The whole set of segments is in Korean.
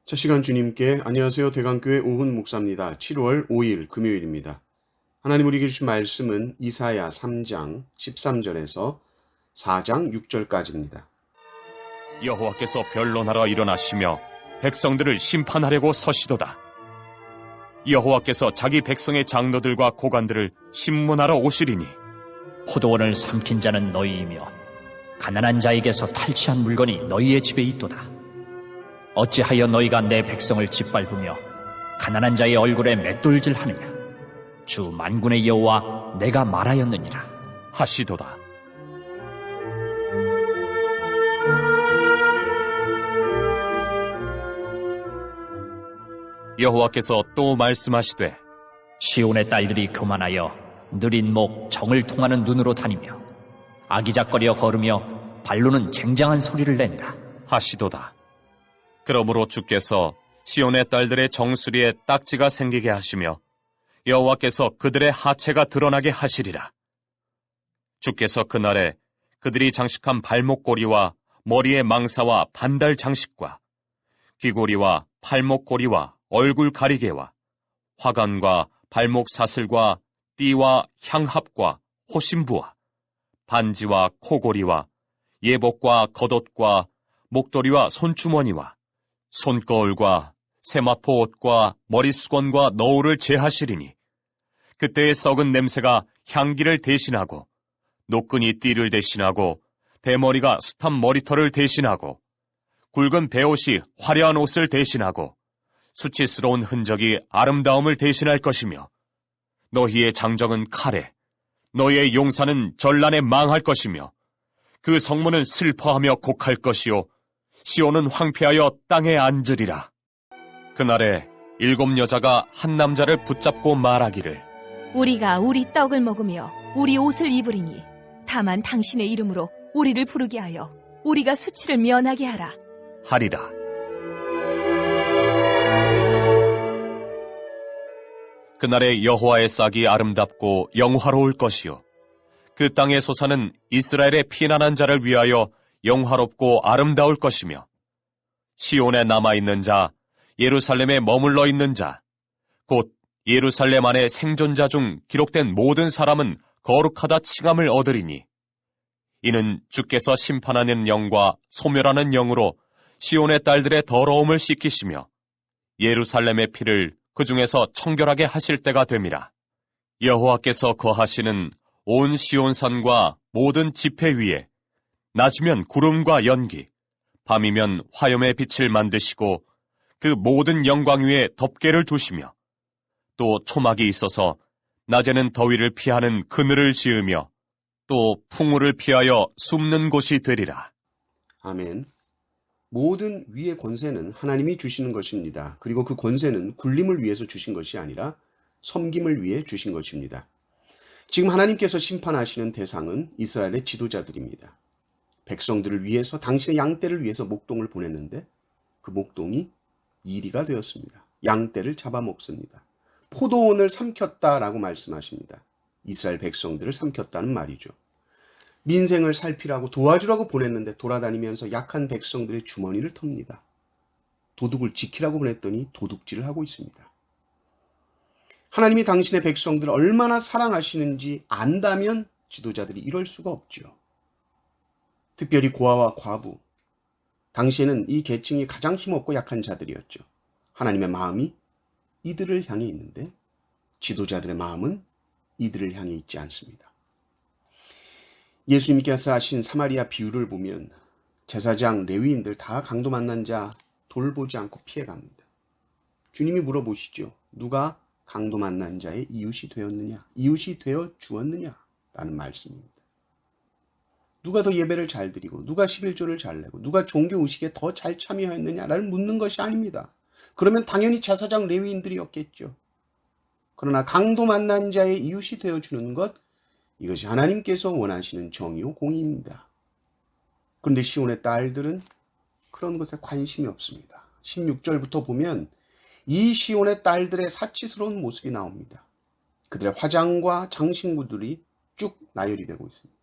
첫 시간 주님께 안녕하세요. 대강교회 오훈 목사입니다. 7월 5일 금요일입니다. 하나님 우리에게 주신 말씀은 이사야 3장 13절에서 4장 6절까지입니다. 여호와께서 변론하러 일어나시며 백성들을 심판하려고 서시도다. 여호와께서 자기 백성의 장로들과 고관들을 심문하러 오시리니 포도원을 삼킨 자는 너희이며 가난한 자에게서 탈취한 물건이 너희의 집에 있도다. 어찌하여 너희가 내 백성을 짓밟으며 가난한 자의 얼굴에 맷돌질하느냐? 주 만군의 여호와 내가 말하였느니라 하시도다. 여호와께서 또 말씀하시되 시온의 딸들이 교만하여 느린 목 정을 통하는 눈으로 다니며 아기작거려 걸으며 발로는 쟁장한 소리를 낸다 하시도다. 그러므로 주께서 시온의 딸들의 정수리에 딱지가 생기게 하시며 여호와께서 그들의 하체가 드러나게 하시리라. 주께서 그날에 그들이 장식한 발목고리와 머리의 망사와 반달 장식과 귀고리와 팔목고리와 얼굴 가리개와 화관과 발목 사슬과 띠와 향합과 호심부와 반지와 코고리와 예복과 겉옷과 목도리와 손주머니와 손거울과 세마포 옷과 머리수건과 너울을 제하시리니 그때의 썩은 냄새가 향기를 대신하고 노끈이 띠를 대신하고 대머리가 숱한 머리털을 대신하고 굵은 베옷이 화려한 옷을 대신하고 수치스러운 흔적이 아름다움을 대신할 것이며 너희의 장정은 칼에 너희의 용사는 전란에 망할 것이며 그 성문은 슬퍼하며 곡할 것이요 시온은 황폐하여 땅에 앉으리라. 그날에 7 여자가 한 남자를 붙잡고 말하기를 우리가 우리 떡을 먹으며 우리 옷을 입으리니 다만 당신의 이름으로 우리를 부르게 하여 우리가 수치를 면하게 하라 하리라. 그날에 여호와의 싹이 아름답고 영화로울 것이요 그 땅의 소사는 이스라엘의 피난한 자를 위하여 영화롭고 아름다울 것이며 시온에 남아있는 자, 예루살렘에 머물러 있는 자, 곧 예루살렘 안에 생존자 중 기록된 모든 사람은 거룩하다 칭함을 얻으리니 이는 주께서 심판하는 영과 소멸하는 영으로 시온의 딸들의 더러움을 씻기시며 예루살렘의 피를 그 중에서 청결하게 하실 때가 됨이라. 여호와께서 거하시는 온 시온산과 모든 지폐 위에 낮이면 구름과 연기, 밤이면 화염의 빛을 만드시고 그 모든 영광 위에 덮개를 두시며 또 초막이 있어서 낮에는 더위를 피하는 그늘을 지으며 또 풍우를 피하여 숨는 곳이 되리라. 아멘. 모든 위의 권세는 하나님이 주시는 것입니다. 그리고 그 권세는 굴림을 위해서 주신 것이 아니라 섬김을 위해 주신 것입니다. 지금 하나님께서 심판하시는 대상은 이스라엘의 지도자들입니다. 백성들을 위해서 당신의 양떼를 위해서 목동을 보냈는데 그 목동이 이리가 되었습니다. 양떼를 잡아먹습니다. 포도원을 삼켰다라고 말씀하십니다. 이스라엘 백성들을 삼켰다는 말이죠. 민생을 살피라고 도와주라고 보냈는데 돌아다니면서 약한 백성들의 주머니를 텁니다. 도둑을 지키라고 보냈더니 도둑질을 하고 있습니다. 하나님이 당신의 백성들을 얼마나 사랑하시는지 안다면 지도자들이 이럴 수가 없죠. 특별히 고아와 과부, 당시에는 이 계층이 가장 힘없고 약한 자들이었죠. 하나님의 마음이 이들을 향해 있는데 지도자들의 마음은 이들을 향해 있지 않습니다. 예수님께서 하신 사마리아 비유를 보면 제사장, 레위인들 다 강도 만난 자 돌보지 않고 피해갑니다. 주님이 물어보시죠. 누가 강도 만난 자의 이웃이 되었느냐? 이웃이 되어 주었느냐? 라는 말씀입니다. 누가 더 예배를 잘 드리고 누가 11조를 잘 내고 누가 종교 의식에 더 잘 참여했느냐를 묻는 것이 아닙니다. 그러면 당연히 제사장 레위인들이었겠죠. 그러나 강도 만난 자의 이웃이 되어주는 것, 이것이 하나님께서 원하시는 정의요 공의입니다. 그런데 시온의 딸들은 그런 것에 관심이 없습니다. 16절부터 보면 이 시온의 딸들의 사치스러운 모습이 나옵니다. 그들의 화장과 장신구들이 쭉 나열이 되고 있습니다.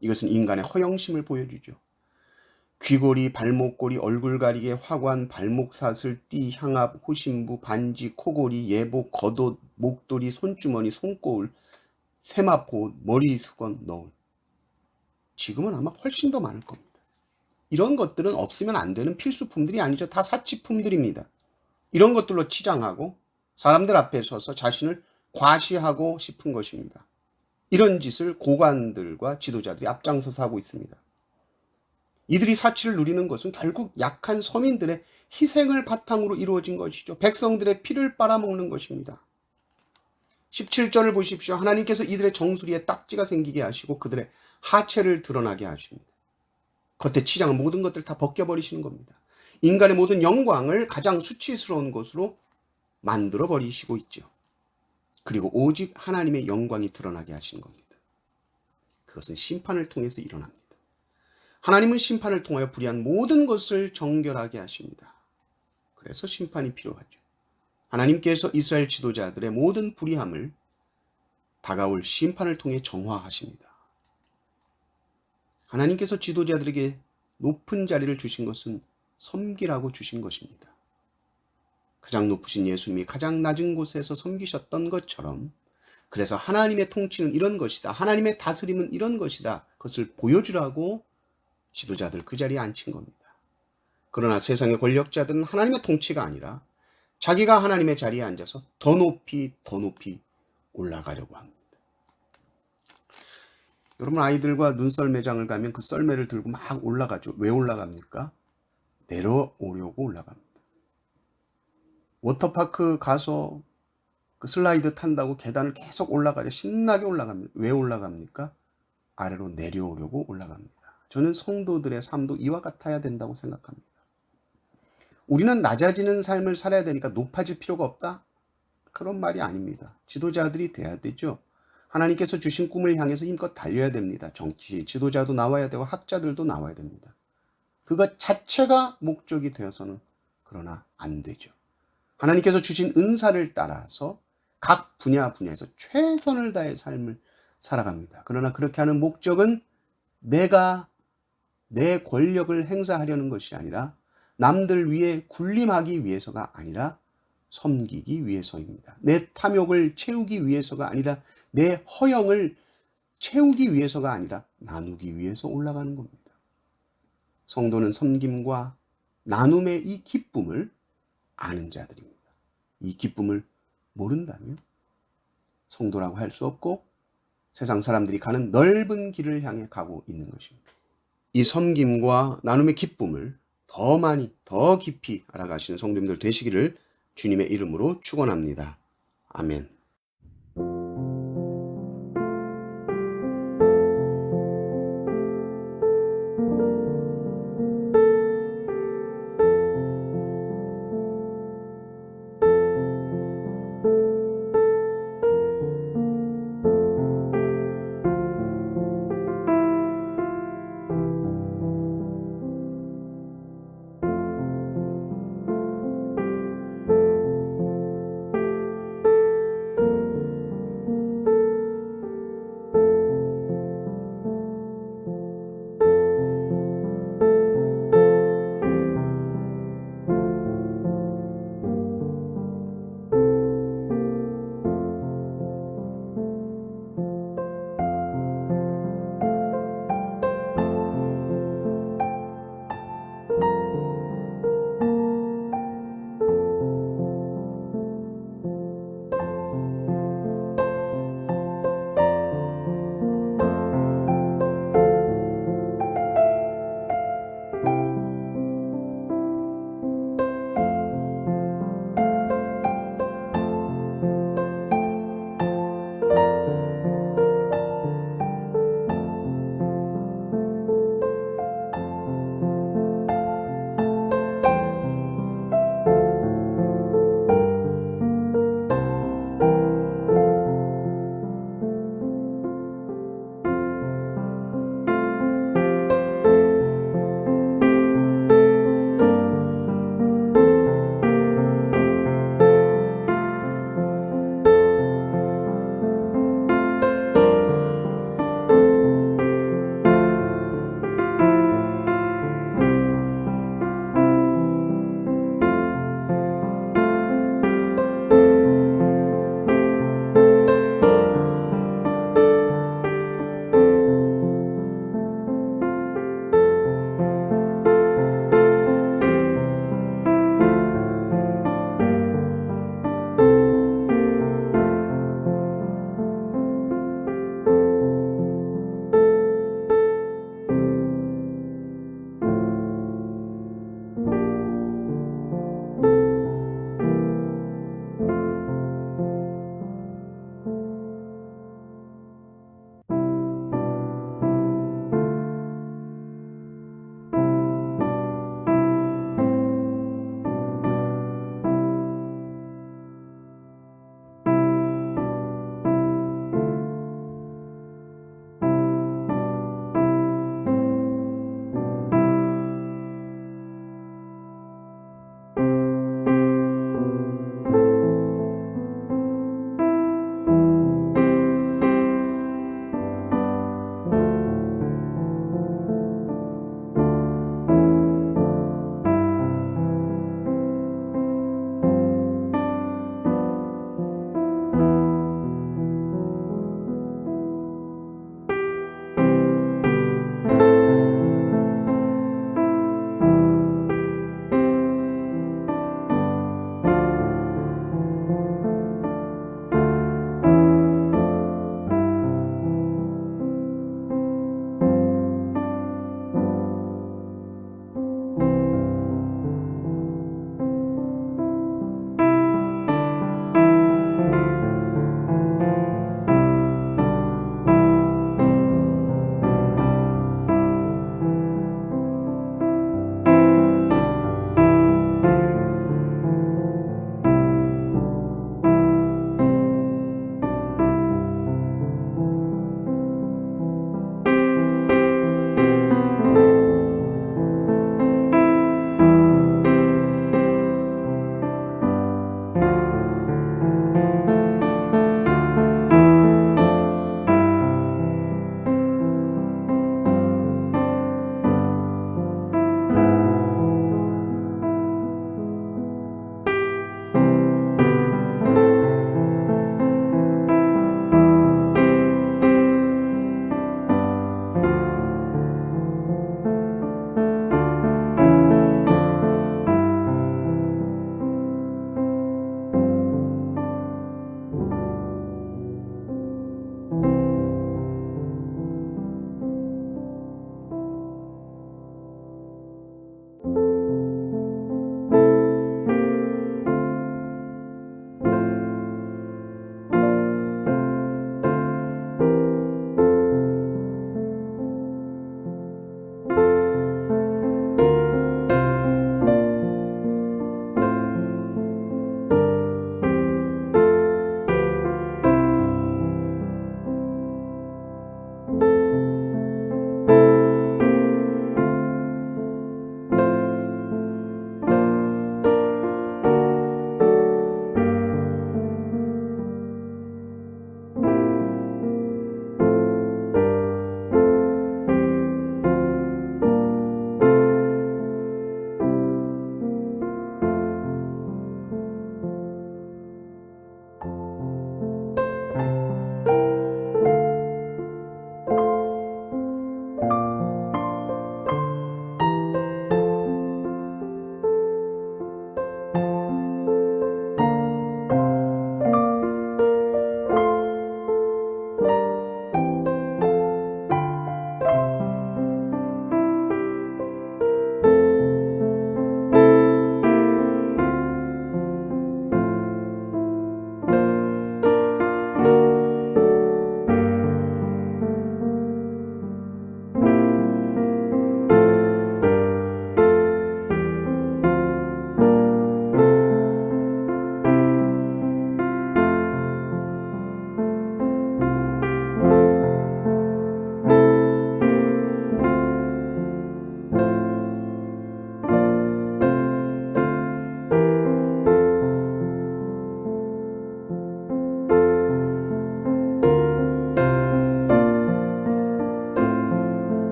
이것은 인간의 허영심을 보여주죠. 귀걸이, 발목걸이, 얼굴 가리개, 화관, 발목사슬, 띠, 향압, 호신부, 반지, 코걸이, 예복, 겉옷, 목도리, 손주머니, 손거울, 세마포, 머리 수건, 너울. 지금은 아마 훨씬 더 많을 겁니다. 이런 것들은 없으면 안 되는 필수품들이 아니죠. 다 사치품들입니다. 이런 것들로 치장하고 사람들 앞에 서서 자신을 과시하고 싶은 것입니다. 이런 짓을 고관들과 지도자들이 앞장서서 하고 있습니다. 이들이 사치를 누리는 것은 결국 약한 서민들의 희생을 바탕으로 이루어진 것이죠. 백성들의 피를 빨아먹는 것입니다. 17절을 보십시오. 하나님께서 이들의 정수리에 딱지가 생기게 하시고 그들의 하체를 드러나게 하십니다. 겉에 치장한 모든 것들을 다 벗겨버리시는 겁니다. 인간의 모든 영광을 가장 수치스러운 것으로 만들어버리시고 있죠. 그리고 오직 하나님의 영광이 드러나게 하시는 겁니다. 그것은 심판을 통해서 일어납니다. 하나님은 심판을 통하여 불의한 모든 것을 정결하게 하십니다. 그래서 심판이 필요하죠. 하나님께서 이스라엘 지도자들의 모든 불의함을 다가올 심판을 통해 정화하십니다. 하나님께서 지도자들에게 높은 자리를 주신 것은 섬기라고 주신 것입니다. 가장 높으신 예수님이 가장 낮은 곳에서 섬기셨던 것처럼, 그래서 하나님의 통치는 이런 것이다, 하나님의 다스림은 이런 것이다, 그것을 보여주라고 지도자들 그 자리에 앉힌 겁니다. 그러나 세상의 권력자들은 하나님의 통치가 아니라 자기가 하나님의 자리에 앉아서 더 높이 올라가려고 합니다. 여러분, 아이들과 눈썰매장을 가면 그 썰매를 들고 막 올라가죠. 왜 올라갑니까? 내려오려고 올라갑니다. 워터파크 가서 그 슬라이드 탄다고 계단을 계속 올라가죠. 신나게 올라갑니다. 왜 올라갑니까? 아래로 내려오려고 올라갑니다. 저는 성도들의 삶도 이와 같아야 된다고 생각합니다. 우리는 낮아지는 삶을 살아야 되니까 높아질 필요가 없다? 그런 말이 아닙니다. 지도자들이 돼야 되죠. 하나님께서 주신 꿈을 향해서 힘껏 달려야 됩니다. 정치 지도자도 나와야 되고 학자들도 나와야 됩니다. 그것 자체가 목적이 되어서는 그러나 안 되죠. 하나님께서 주신 은사를 따라서 각 분야에서 최선을 다해 삶을 살아갑니다. 그러나 그렇게 하는 목적은 내가 내 권력을 행사하려는 것이 아니라 남들 위해 군림하기 위해서가 아니라 섬기기 위해서입니다. 내 탐욕을 채우기 위해서가 아니라 내 허영을 채우기 위해서가 아니라 나누기 위해서 올라가는 겁니다. 성도는 섬김과 나눔의 이 기쁨을 아는 자들입니다. 이 기쁨을 모른다면 성도라고 할 수 없고 세상 사람들이 가는 넓은 길을 향해 가고 있는 것입니다. 이 섬김과 나눔의 기쁨을 더 많이, 더 깊이 알아가시는 성도님들 되시기를 주님의 이름으로 축원합니다. 아멘.